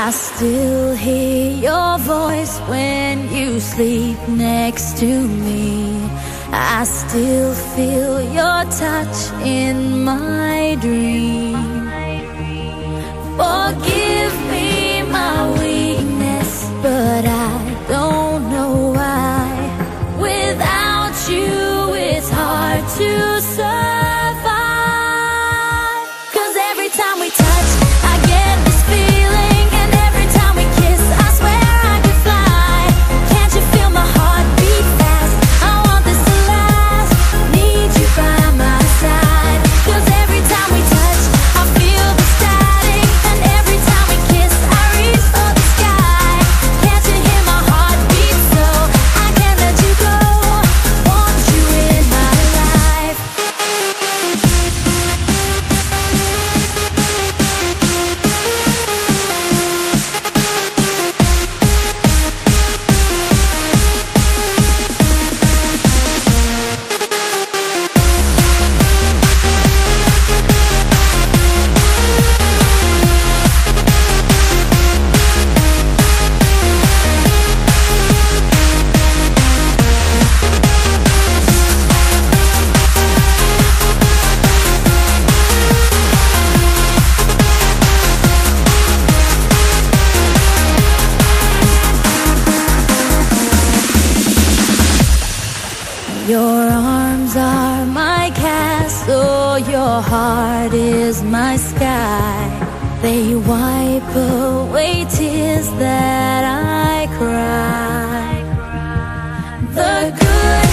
I still hear your voice when you sleep next to me. I still feel your touch in my dream. Forgive me my weakness, but I don't know why. Without you it's hard to survive. 'Cause every time we touch I get this feeling, and every time we kiss I swear I could fly. Can't you feel my heart beat fast? I want this to last, need you by my side. 'Cause every time we touch I feel the static, and every time we kiss I reach for the sky. Can't you hear my heart beat? So I can't let you go, want you in my life. Your arms are my castle, your heart is my sky. They wipe away tears that I cry. The good